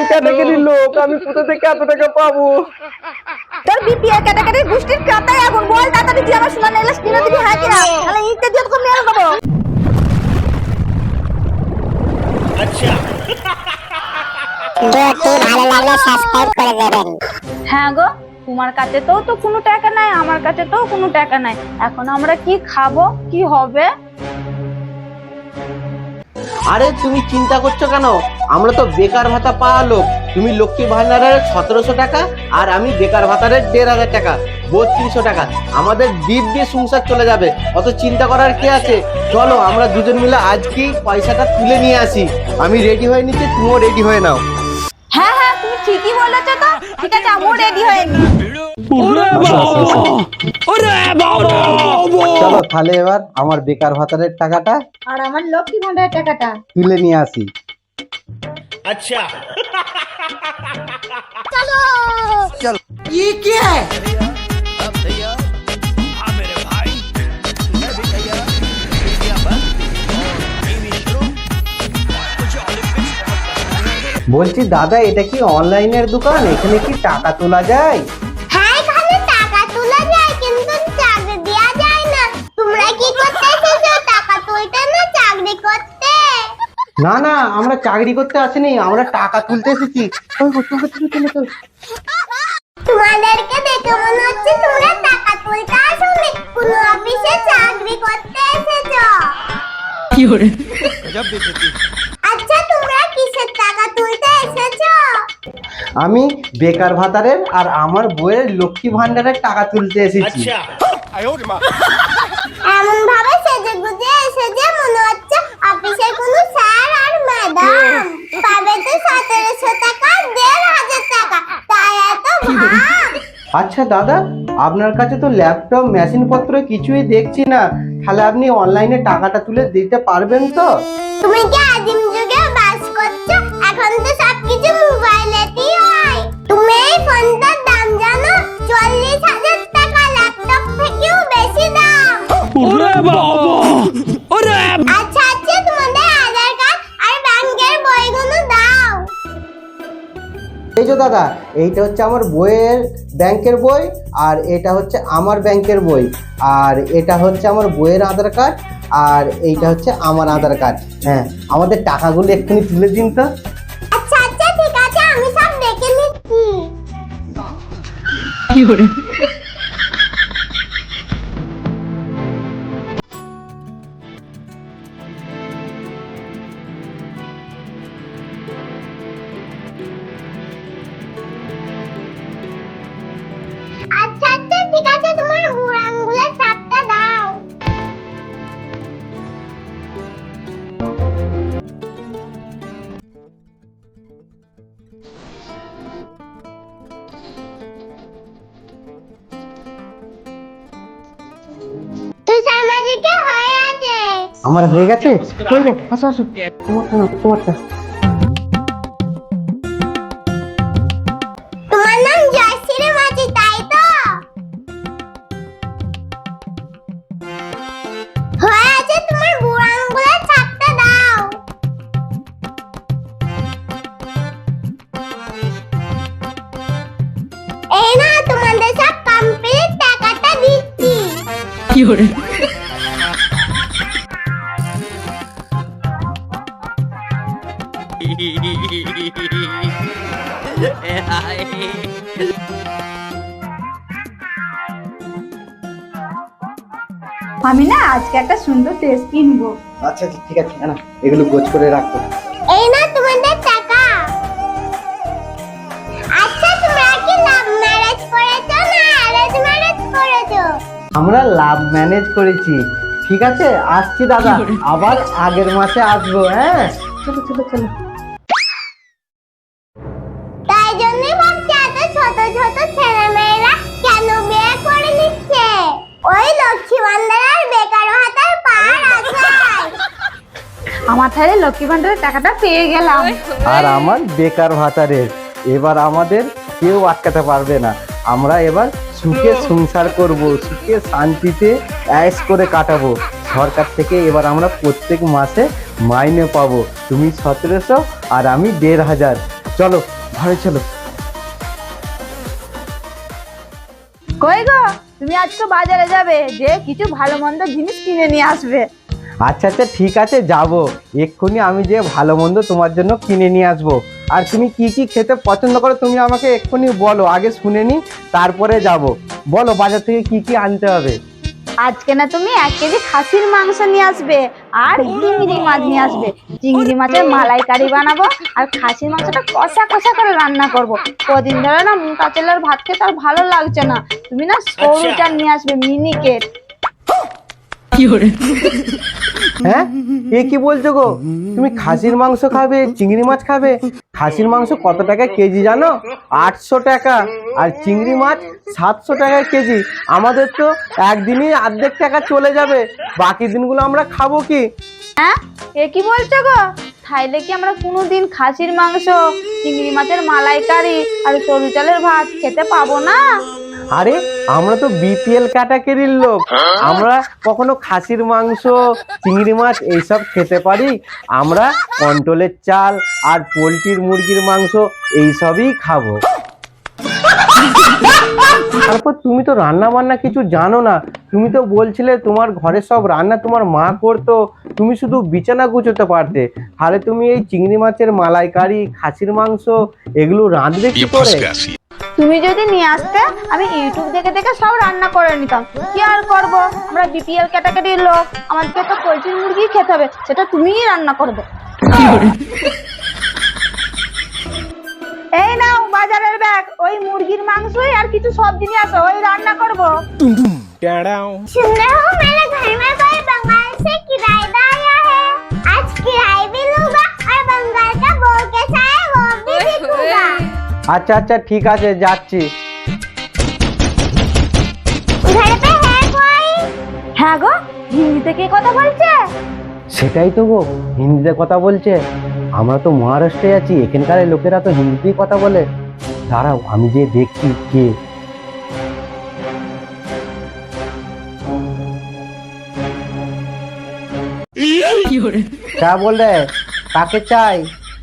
ক্যাটাগরির লোক, আমি কোথা থেকে এত টাকা পাবো? তোর বিপিএল ক্যাটাগরির গোষ্ঠীর খাতায় এখন বল তাড়াতাড়ি তুই আমার সোনা নেকলেস কিনে দিবি হ্যাঁ কিনা, তাহলে ইনতে দিয়ে তোকে মেরে দেবো। আচ্ছা ভালো লাগলে সাবস্ক্রাইব করে দেবেন। হ্যাঁ গো, তোমার কাছে তো কোনো টাকা নাই, আমার কাছে তো কোনো টাকা নাই, এখন আমরা কি খাবো, কি হবে? আরে তুমি চিন্তা করছো কেন? আমরা তো বেকার ভাতা পাওয়া লোক। তুমি লক্ষ্মী ভান্ডারের 1700 টাকা আর আমি বেকার ভাতারের 1500 টাকা, 3200 টাকা। আমাদের দিব্যি সংসার চলে যাবে, অত চিন্তা করার কি আছে? চলো আমরা দুজন মিলে আজকে পয়সাটা তুলে নিয়ে আসি। আমি রেডি হয়ে নিচ্ছি, তুমিও রেডি হয়ে নাও। হ্যাঁ হ্যাঁ, তুমি ঠিকই বলেছো তো। ঠিক আছে, আমিও রেডি হয়ে নি। চলো তাহলে এবার আমার বেকার ভাতারের টাকাটা আর আমার লক্ষ্মী ভান্ডারের টাকাটা তুলে নিয়ে আসি। अच्छा ये क्या है? বলছি দাদা, এটা কি অনলাইনের দোকান? এখানে কি টাকা তোলা যায়? হ্যাঁ, এখানে টাকা তোলা যায় কিন্তু চাকরি দেয়া যায় না। তোমরা কি করতে এসেছো? টাকা তুলতে না চাকরি করতে? না না, আমরা চাকরি করতে আসিনি, আমরা টাকা তুলতে এসেছি। তোমাদেরকে দেখে মনে হচ্ছে তোমরা টাকা তুলতে আসোনি, কোনো অফিসে চাকরি করতে এসেছো। আচ্ছা, তোমরা কিসের টাকা তুলতে এসেছো? আমি বেকার ভাতারের আর আমার বইয়ের লক্ষ্মী ভান্ডারের টাকা তুলতে এসেছি। अच्छा এমন ভাবে সেজে গুজে এসেছে মনে হচ্ছে অফিসের কোনো স্যার আর ম্যাডাম। পাবে তো 1700 টাকা, 1500 টাকা, তাই এত ভাব। আচ্ছা দাদা, আপনার কাছে তো ল্যাপটপ মেশিন পত্র কিছুই দেখছি না, তাহলে আপনি অনলাইনে টাকাটা তুলে দিতে পারবেন তো? তুমি কি আদিম যুগে বাস করছো? এখন তো সবকিছু মোবাইলেতেই হয়। তুমি এই ফোনটার দাম জানো? 40,000 টাকা, ল্যাপটপ থেকেও বেশি দাম। আচ্ছা আচ্ছা, তোমাদের আধার কার্ড আর ব্যাংকের বইগুলো দাও। এই যে দাদা, এইটা হচ্ছে আমার বইয়ের ব্যাংকের বই, আর এটা হচ্ছে আমার ব্যাংকের বই, আর এটা হচ্ছে আমার বইয়ের আধার কার্ড, আর এইটা হচ্ছে আমার আধার কার্ড। হ্যাঁ, আমাদের টাকাগুলো এক্ষুনি তুলে দিন তো। আচ্ছা আচ্ছা, ঠিক আছে, আমি সব দেখে নিচ্ছি। আচ্ছা আচ্ছা, ঠিক আছে, তোমার বুড়ো আঙ্গুলের ছাপটা দাও। তো সামাজিকে হয়ে আছে। আমার হয়ে গেছে। আসো আসো, তোমারটা। তোমার নাম জয়শ্রী মাঝি, তাই তো? হয়ে আছে, তোমার বুড়ো আঙ্গুলের ছাপটা দাও। এই না, তোমাদের সব কমপ্লিট, টাকাটা দিচ্ছি। আমি না আজকে একটা সুন্দর ড্রেস কিনবো। আচ্ছা আচ্ছা, ঠিক আছে, না এগুলো গোছ করে রাখো। এই না তোমাদের টাকা। আচ্ছা, তোমরা কি লাভ ম্যারেজ করেছো না অ্যারেঞ্জ ম্যারেজ করেছো? আমরা লাভ ম্যানেজ করেছি। ঠিক আছে, আসছি দাদা, আবার আগের মাসে আসবো। হ্যাঁ, চলো চলো চলো। তাই জন্যই ভাবছি এত ছোট ছোট ছেলেমেয়েরা কেন বিয়ে করে নিচ্ছে, ওই লক্ষ্মী ভান্ডার আর বেকার ভাতার পার আশায়। আমার তাহলে লক্ষ্মী ভান্ডারের টাকাটা পেয়ে গেলাম। আর আমার বেকার ভাতারের, এবার আমাদের কেউ আটকাতে পারবে না। আমরা এবার সুখে সংসার করব, সুখে শান্তিতে অ্যাশ করে কাটাবো। সরকার থেকে এবার আমরা প্রত্যেক মাসে মাইনে পাবো। তুমি 1700 আর আমি 1500। চলো ঘরে চলো। কই গো, তুমি আজকে বাজারে যাবে, যে কিছু ভালো মন্দ জিনিস কিনে নিয়ে আসবে। আচ্ছা আচ্ছা ঠিক আছে, যাব এক্ষুনি। আমি যে ভালো মন্দ তোমার জন্য কিনে নিয়ে আসবো। আর তুমি কি কি খেতে পছন্দ করো তুমি আমাকে এক্ষুনি বলো, আগে শুনে নি তারপরে যাব। বলো বাজার থেকে কি কি আনতে হবে। আজকে না তুমি 1 কেজি খাসির মাংস নিয়ে আসবে, আর চিংড়ি মাছ নিয়ে আসবে। চিংড়ি মাছের মালাইকারি বানাবো, আর খাসির মাংসটা কষা কষা করে রান্না করব। কদিন ধরে না মোটা চালের ভাত খেতে আর ভালো লাগছে না, তুমি না সরুটা নিয়ে আসবে, মিনিকেট। হ্যাঁ, এ কি বলছো গো? তুমি খাসির মাংস খাবে, চিংড়ি মাছ খাবে? খাসির মাংস কত টাকা কেজি জানো? 800 টাকা। আর চিংড়ি মাছ 700 টাকা কেজি। আমাদের তো একদিনই অর্ধেক টাকা চলে যাবে, বাকি দিনগুলো আমরা খাবো কি? হ্যাঁ, এ কি বলছো গো? তাইলে কি আমরা কোনোদিন খাসির মাংস, চিংড়ি মাছের মালাইকারি আর সরু চালের ভাত খেতে পাবো না? আরে আমরা তো বিপিএল ক্যাটাগরির লোক, আমরা কখনো খাসির মাংস, চিংড়ি মাছ এইসব খেতে পারি? আমরা কন্ট্রোলের চাল আর পোলট্রির মুরগির মাংস এইসবই খাবো। তারপর তুমি তো রান্না বান্না কিছু জানো না। তুমি তো বলছিলে তোমার ঘরে সব রান্না তোমার মা করতো, তুমি শুধু বিছানা গুছোতে পারতে। তাহলে তুমি এই চিংড়ি মাছের মালাইকারি, খাসির মাংস এগুলো রাঁধবে কি করে? তুমি যদি নিয়ে আসতে, আমি ইউটিউব দেখে দেখে সব রান্না করে নিতাম। কি আর করবো, আমরা বিপিএল ক্যাটাগরির লোক, আমাদেরকে তো পোলট্রির মুরগি খেতে হবে, সেটা তুমিই রান্না করবে। এই নাও বাজারের ব্যাগ, ওই মুরগির মাংসই আর কিছু সবজি নিয়ে আসো, ওই রান্না করবো। सुन रहे हो, मेरे घर में कोई बंगाल से किराएदार आया है। आज किराए भी लूंगा और बंगाल का बोल कैसा है वो भी दिखूंगा। আচ্ছা আচ্ছা ঠিক আছে, যাচ্ছি। घर पे है कोई? হ্যাঁ গো, হিন্দিতে কে কথা বলছে? সেটাই তো গো, হিন্দিতে কথা বলছে। আমরা তো মহারাষ্ট্রে আছি, এখানকার লোকেরা তো হিন্দিতেই কথা বলে। দাঁড়াও আমি যে দেখছি কে। क्या बोल रहे हैं? काके चाय?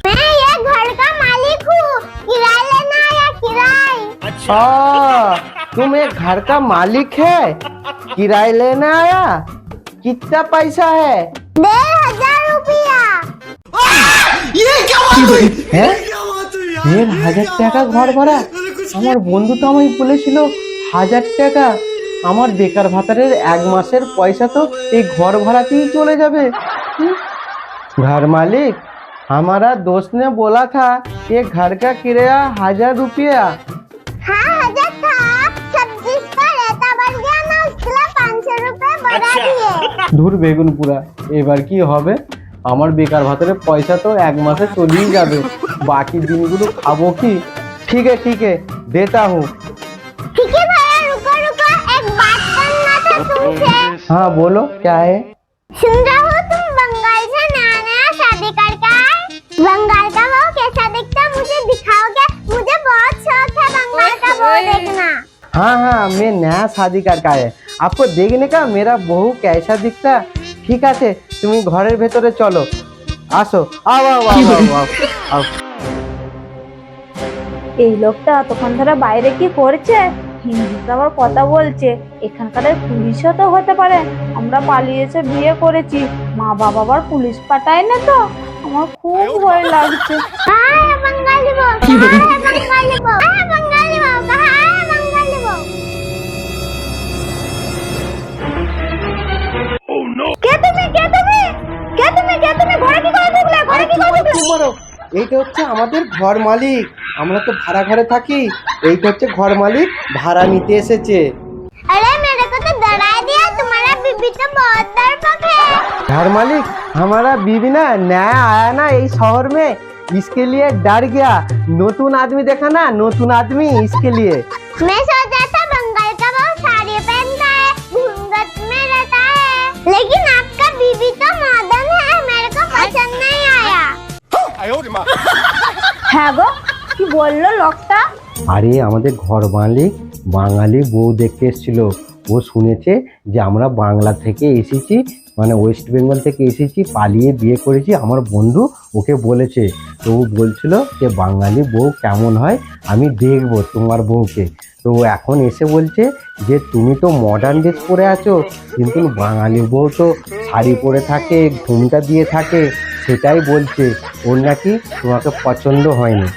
मैं ये घर का मालिक हूँ, किराए लेना आया किराए। अच्छा। तुम एक घर का मालिक है, किराए लेने आया? कितना पैसा है? 1500 रुपया। হ্যাঁ, 1500 টাকা ঘর ভাড়া? আমার বন্ধু তো আমায় বলেছিল 1000 টাকা। আমার বেকার ভাতারের 1 মাসের পয়সা তো এই ঘর ভাড়াতেই চলে যাবে। घर मालिक, हमारा दोस्त ने बोला था ये घर का किराया 1000 रुपया। हाँ 1000 था, सब्जी का रेता बढ़ गया ना, उसके लिए 500 रुपए बढ़ा दिए। ধুর বেগুন পুরা, এবার কি হবে? আমার বেকার ভাতারের পয়সা তো 1 মাসে চলেই যাবে, বাকি দিনগুলো খাবো কি? ठीक है देता हूँ। ठीक है भैया, रुको रुको, एक बात करना था तुमसे। हाँ बोलो, क्या है? सुन रहा हो, तुम बंगाल से नया नया शादी करके आए। बंगाल का वो कैसा दिखता है मुझे दिखाओगे? मुझे बहुत शौक है बंगाल का वो देखना। हाँ मैं नया शादी करके आया, आपको देखने का मेरा बहू कैसा दिखता। ठीक है, তুমি ঘরের ভেতরে চলো, আসো। আও আও আও আও আও। এই লোকটা তখন ধরে বাইরে কি করছে, হিন্দিতে আবার কথা বলছে। এখানকার পুলিশও তো হতে পারে, আমরা পালিয়ে এসে বিয়ে করেছি, মা বাবা আবার পুলিশ পাঠায় না তো, আমার খুব ভয় লাগছে। कहाँ है बंगाली वो? कहाँ है बंगाली वो? कहाँ है बंगाली वो? कहाँ है बंगाली वो? কে তুমি ঘরে কি করে ঢুকলে? ঘরে কি করে ঢুকলে? এইটা হচ্ছে আমাদের ঘর মালিক, আমরা তো ভাড়া ঘরে থাকি। এইটা হচ্ছে ঘর মালিক, ভাড়া নিতে এসেছে। अरे मेरे को तो डरा दिया, तुम्हारा बीबी तो बहुत डरपोक है। घर मालिक, हमारा बीवी ना नया आया ना इस शहर में, इसके लिए डर गया। नतून आदमी देखा ना, नतून आदमी, इसके लिए। मैं सोचा था बंगाल का वो साड़ी पहनता है, घूंघट में रहता है, लेकिन आपका बीबी तो मॉडर्न है, मेरे को पसंद नहीं आया। হ্যাঁ গো, কি বললো লোকটা? আরে আমাদের ঘর মালিক বাঙালি বউ দেখতে এসেছিল। ও শুনেছে যে আমরা বাংলা থেকে এসেছি, মানে ওয়েস্ট বেঙ্গল থেকে এসেছি, পালিয়ে বিয়ে করেছি, আমার বন্ধু ওকে বলেছে। তো ও বলছিল যে বাঙালি বউ কেমন হয় আমি দেখবো তোমার বউকে। তো ও এখন এসে বলছে যে তুমি তো মডার্ন ড্রেস পরে আছো, কিন্তু বাঙালি বউ তো শাড়ি পরে থাকে, ঘুমটা দিয়ে থাকে, সেটাই বলছে ওর নাকি তোমাকে পছন্দ হয়নি।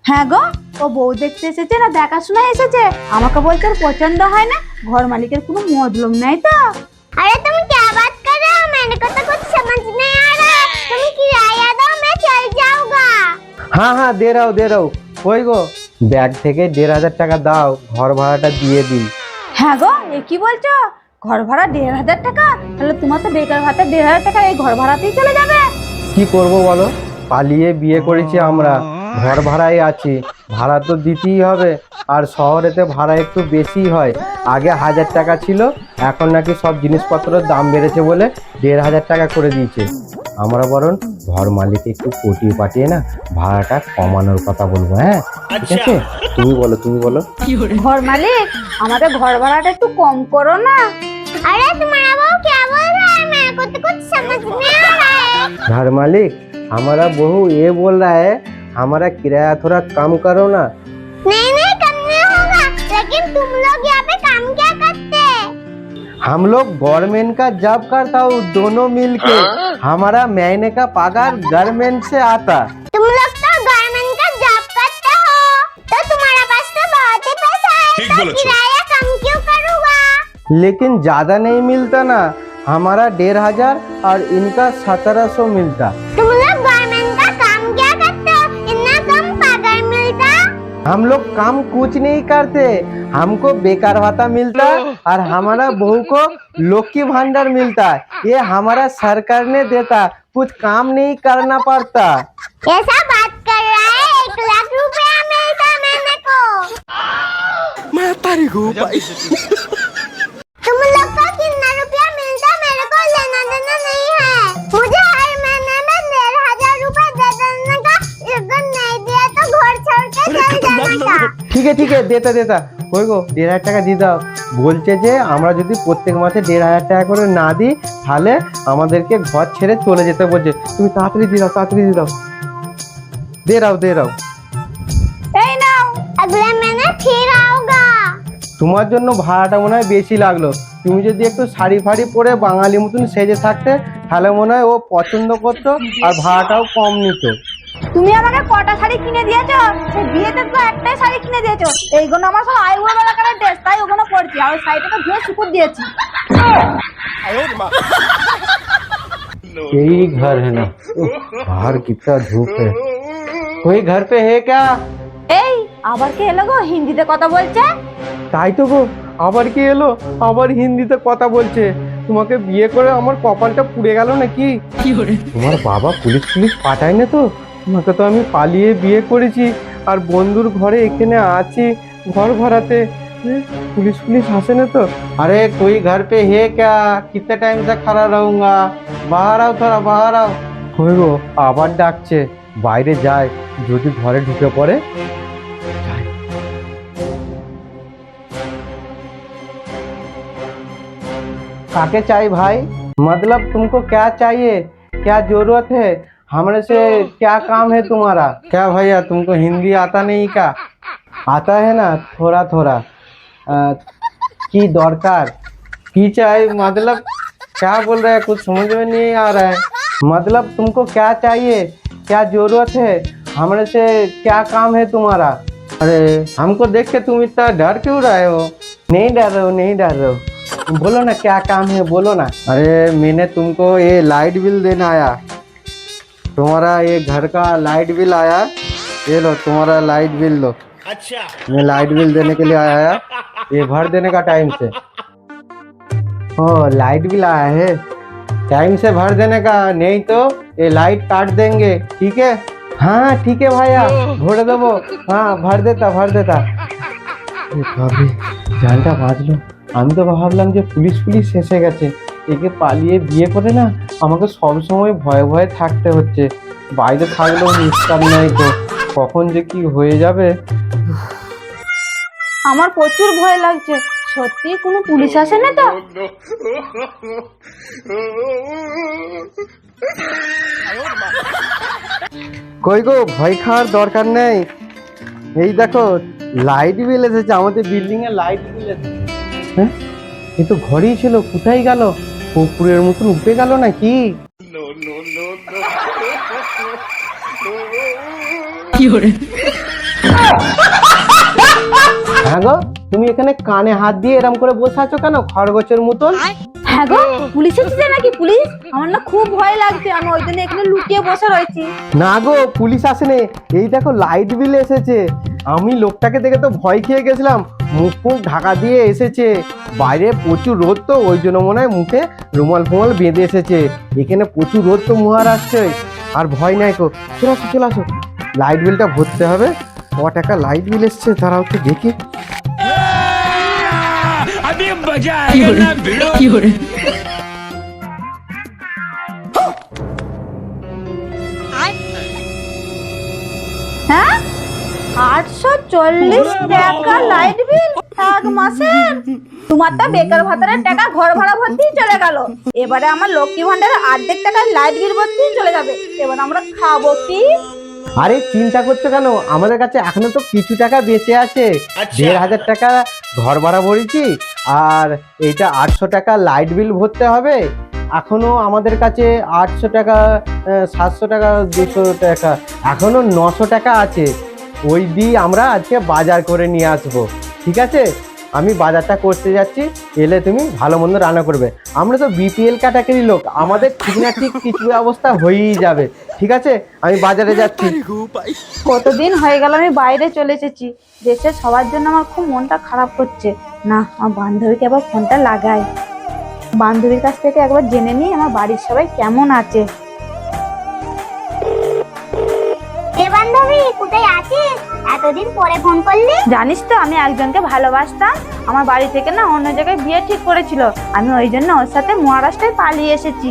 হ্যাঁ গো, ও বউ দেখতে এসেছে না দেখাশোনা এসেছে? আমাকে বলছে ওর পছন্দ হয় না। ঘর মালিকের কোনো মতলব নাই তো। अरे तुम क्या बात कर रहे हो? मेरे को तो कुछ समझ नहीं आ रहा है। तुम किराया दो, मैं चल जाऊंगा। হ্যাঁ হ্যাঁ দে রাও। ওই গো, ব্যাগ থেকে 1500 টাকা দাও, ঘর ভাড়াটা দিয়ে দিই। হ্যাঁ গো, এ কি বলছো? ঘর ভাড়া 1500 টাকা? তাহলে তোমার তো বেকার ভাতা 1500 টাকা এই ঘর ভাড়াতেই চলে যাবে। কি করব বলো, পালিয়ে বিয়ে করেছি আমরা, ঘর ভাড়ায় আছি, ভাড়া তো দিতেই হবে। আর শহরেতে ভাড়া একটু বেশি হয়। আগে 1000 টাকা ছিল, এখন নাকি সব জিনিসপত্রের দাম বেড়েছে বলে 1500 টাকা করে দিয়েছে। আমরা বরং ঘর মালিক একটু পটিয়ে পাঠিয়ে না ভাড়াটা কমানোর কথা বলবো। হ্যাঁ ঠিক আছে, তুমি বলো। ঘর মালিক, আমাদের ঘর ভাড়াটা একটু কম করো না। अरे तुम्हारा बहू क्या बोल रहा है? मेरे को तो कुछ समझ नहीं आ रहा है। घर मालिक, हमारा बहू ये बोल रहा है हमारा किराया थोड़ा कम करो ना। नहीं कम नहीं होगा। लेकिन तुम लोग यहाँ पे काम क्या करते हैं? हम लोग गवर्नमेंट का जॉब करता हूँ, दोनों मिलके। हमारा महीने का पगार गवर्नमेंट से आता। तुम लोग तो गवर्नमेंट का जॉब करते हो, तो तुम्हारा पास तो बहुत ही पैसा है, तो किराया कम क्यों करूँगा? लेकिन ज्यादा नहीं मिलता ना, हमारा 1500 और इनका 1700 मिलता। तुम लोग गवर्नमेंट का काम क्या करते हो? इतना कम पगार मिलता? हम लोग काम कुछ नहीं करते, हमको बेकार भत्ता मिलता और हमारा बहू को लक्ष्मी भंडार मिलता। ये हमारा सरकार ने देता, कुछ काम नहीं करना पड़ता। ऐसा बात कर रहा है? 1 लाख रुपया मिलता महीने को। तुम लोग को कितना रुपया मिलता मेरे को लेना देना नहीं है। मुझे हर महीने में 1500 रुपया दे देने का, अगर नहीं दिया तो घर छोड़ के चल जाने का। ঠিক আছে দেতা ওই গো 1500 টাকা দিয়ে দাও। বলছে যে আমরা যদি প্রত্যেক মাসে 1500 টাকা করে না দিই তাহলে আমাদেরকে ঘর ছেড়ে চলে যেতে বলছে। তুমি তাড়াতাড়ি দিয়ে দাও। দে রাও। এই নাও। अगले महीने फिर आओगा। তোমার জন্য ভাড়াটা মনে হয় বেশি লাগলো। তুমি যদি একটু শাড়ি ফাড়ি পরে বাঙালি মতন সেজে থাকতে তাহলে মনে হয় ও পছন্দ করতো আর ভাড়াটাও কম নিত। তুমি আমাকে কটা শাড়ি কিনে দিয়েছো? সেই বিয়েতে তো একটাই শাড়ি কিনে দিয়েছো। এইগুলো আমার সব আইবুড়ো বেলাকারের ড্রেস, তাই ওগুলো পরছি। আর ওই শাড়িটা তো ধুয়ে শুকুর দিয়েছি। यही घर है ना, बाहर कितना धूप है। कोई घर पे है क्या? এই আবার কে এলো গো, হিন্দিতে কথা বলছে? তাই তো গো, আবার কি এলো, আবার হিন্দিতে কথা বলছে। তোমাকে বিয়ে করে আমার কপালটা পুড়ে গেল নাকি? তোমার বাবা পুলিশ পাঠায় না তো? তোমাকে তো আমি পালিয়ে বিয়ে করেছি আর বন্ধুর ঘরে এখানে আছি ঘর ভাড়াতে। पुलिस हंसे ना तो। अरे कोई घर पे है क्या? कितने टाइम से खड़ा रहूंगा? बाहर आओ, थोड़ा बाहर आओ। কই গো, আবার ডাকছে। বাইরে যায়, যদি ঘরে ঢুকে পড়ে। काके चाहिए भाई? मतलब तुमको क्या चाहिए, क्या जरूरत है, हमारे से क्या काम है तुम्हारा? क्या भैया तुमको हिंदी आता नहीं क्या? आता है ना थोड़ा थोड़ा। की दरकार की चाहिए, मतलब क्या बोल रहे हैं, कुछ समझ में नहीं आ रहा है। मतलब तुमको क्या चाहिए, क्या जरूरत है, हमारे से क्या काम है तुम्हारा? अरे हमको देख के तुम इतना डर क्यों रहे हो? नहीं डर रहे हो, बोलो ना क्या काम है, बोलो ना। अरे मैंने तुमको ये लाइट बिल देना आया, तुम्हारा ये घर का लाइट बिल आया, ये लो तुम्हारा लाइट बिल लो। अच्छा, मैं लाइट बिल देने के लिए आया, ये भर देने का टाइम से। ओ लाइट बिल आया है, टाइम से भर देने का, नहीं तो ये लाइट काट देंगे, ठीक है? हाँ ठीक है भैया, भर देबो। हाँ भर देता। জানটা বাজলো। আমি তো ভাবলাম যে পুলিশ এসে গেছে, একে পালিয়ে বিয়ে করে না আমাকে সব সময় ভয়ে থাকতে হচ্ছে। বাইরে থাকলেও নিস্তার নাই তো, কখন যে কি হয়ে যাবে। আমার প্রচুর ভয় লাগছে। সত্যি কোনো পুলিশ আসে না তো? কই গো, ভয় খাওয়ার দরকার নেই। এই দেখো, লাইট বিল এসেছে, আমাদের বিল্ডিং এ লাইট বিল এসেছে। হ্যাঁ, এ তো ঘরেই ছিল, কোথায় গেল? পুকুরের মতন উঠে গেল নাকি? হ্যাঁ গো, তুমি এখানে কানে হাত দিয়ে এরম করে বসে আছো কেন, খরগোশের মতন? হ্যাঁ গো, পুলিশ এসেছে নাকি? পুলিশ? আমার না খুব ভয় লাগছে, আমি ওই জন্য এখানে লুকিয়ে বসে রয়েছি। না গো, পুলিশ আসেনি। এই দেখো, লাইট বিল এসেছে। আমি লোকটাকে দেখে তো ভয় খেয়ে গেছিলাম, মুখ ফুক ঢাকা দিয়ে এসেছে। বাইরে প্রচুর রোদ, তো ওই জন্য মনে হয় মুখে রুমাল ফুমাল বেঁধে এসেছে। এখানে প্রচুর রোদ তো মহারাষ্ট্রে, আর ভয় নাই গো। চলে আসো চলে আসো, লাইট বিলটা ভরতে হবে। ক টাকা লাইট বিল এসছে তারাও তো দেখি। अभी मजा आएगा ना भिड़ो। হ্যাঁ, 840 টাকা লাইট বিল এক মাসের। তোমার তো বেকার ভাতারের টাকা ঘর ভাড়া ভর্তিই চলে গেল। এবারে আমার লক্ষ্মী ভান্ডারের অর্ধেক টাকা লাইট বিল ভর্তিই চলে যাবে। এবার আমরা খাবো কি? আরে চিন্তা করছো কেন, আমাদের কাছে এখনো তো কিছু টাকা বেঁচে আছে। আচ্ছা। 1500 টাকা ঘর ভাড়া ভরেছি, আর এইটা 800 টাকা লাইট বিল ভরতে হবে। এখনো আমাদের কাছে 800 টাকা, 700 টাকা, 200 টাকা, এখনো 900 টাকা আছে। ওই দিয়ে আমরা আজকে বাজার করে নিয়ে আসবো। ঠিক আছে, আমি বাজারটা করতে যাচ্ছি, এলে তুমি ভালো মন্দ রান্না করবে। আমরা তো বিপিএল ক্যাটাগরি লোক, আমাদের ঠিক না ঠিক কিছু ব্যবস্থা হয়েই যাবে। ঠিক আছে, আমি বাজারে যাচ্ছি। কতদিন হয়ে গেল আমি বাইরে চলে এসেছি, দেশের সবার জন্য আমার খুব মনটা খারাপ করছে। না, আমার বান্ধবীকে আবার ফোনটা লাগাই, বান্ধবীর কাছ থেকে একবার জেনে নিই আমার বাড়ির সবাই কেমন আছে। এ বান্ধবী, কোথায় আছিস? এতদিন পরে ফোন করলি? জানিস তো, আমি একজনকে ভালোবাসতাম। আমার বাড়ি থেকে না অন্য জায়গায় বিয়ে ঠিক করেছিল, আমি ওই জন্য ওর সাথে মহারাষ্ট্রে পালিয়ে এসেছি।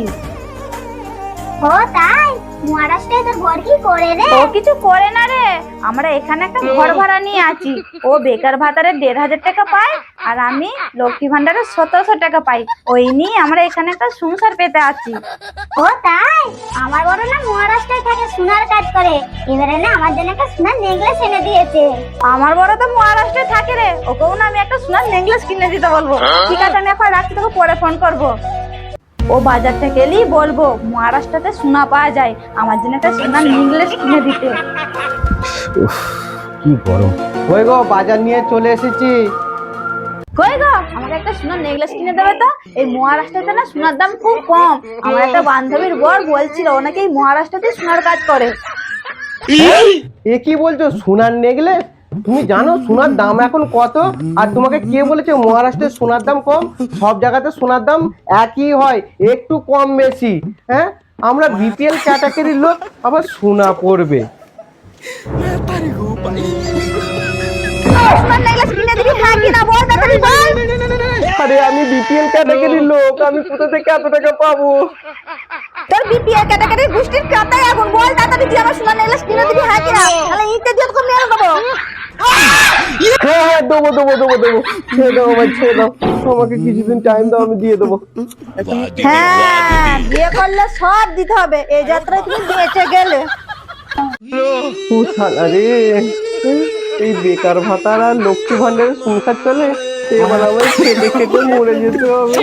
ও তাই? মহারাষ্ট্রে তোর ঘর কি করে রে? ও কিছু করে না রে, আমরা এখানে একটা ঘর ভাড়া নিয়ে আছি। ও বেকার ভাতারে 1500 টাকা পায়, আর আমি লক্ষ্মী ভান্ডারে 1700 টাকা পাই। ওই নিয়ে আমরা এখানে একটা সংসার পেতে আছি। ও তাই? আমার বড় না মহারাষ্ট্রে থাকে, সোনার কাজ করে। এবারে না আমার জন্য একটা সোনার নেকলেস এনে দিয়েছে। আমার বড় তো মহারাষ্ট্রে থাকে রে, ওকেও না আমি একটা সোনার নেকলেস কিনে দিতে বলবো। ঠিক আছে, আমি এখন রাখছি, তোকে পরে ফোন করবো। ও বাজার থেকে এলেই বলবো মহারাষ্ট্রতে সোনা পাওয়া যায়, আমার জন্য একটা সোনার নেকলেস কিনে দিতে। কি গরম। ওই গো, বাজার নিয়ে চলে এসেছি। কই গো, আমাকে একটা সোনার নেকলেস কিনে দেবে তো? এই মহারাষ্ট্রতে না সোনার দাম খুব কম। আমার একটা বান্ধবীর বর বলছিল ও নাকি এই মহারাষ্ট্রতে সোনার কাজ করে। এ কি বলছো, সোনার নেকলেস? তুমি জানো সোনার দাম এখন কত? আর তোমাকে কে বলেছে মহারাষ্ট্রের সোনার দাম কম? সব জায়গাতে সোনার দাম একই হয়, একটু কম বেশি। হ্যাঁ, আমরা বিপিএল ক্যাটাগরির লোক, আবার সোনা পড়বে। সোনার নেকলেস কিনে দিবি হ্যাঁ কি না বল তাড়াতাড়ি বল। আরে আমি বিপিএল ক্যাটাগরির লোক, আমি কোথা থেকে এত টাকা পাবো? তোর বিপিএল ক্যাটাগরির গোষ্ঠীর কাতায় আগুন, বল তাড়াতাড়ি তুই আমার সোনার নেকলেস কিনে দিবি হ্যাঁ কি না, তাহলে ইতে দিয়ে তোকে মেরে দেবো। হ্যাঁ হ্যাঁ, দেবো দেবো দেবো দেবো। ছেড়ে দাও আমায়, ছেড়ে দাও, আমাকে কিছুদিন টাইম দাও, আমি দিয়ে দেবো। হ্যাঁ, বিয়ে করলে সব দিতে হবে, এই যাত্রায় তুমি বেঁচে গেলে। ও শালা রে, এই বেকার ভাতার আর লক্ষ্মী ভান্ডারের সংসার চলে, এবার আমার খেটে খেটে মরে যেতে হবে।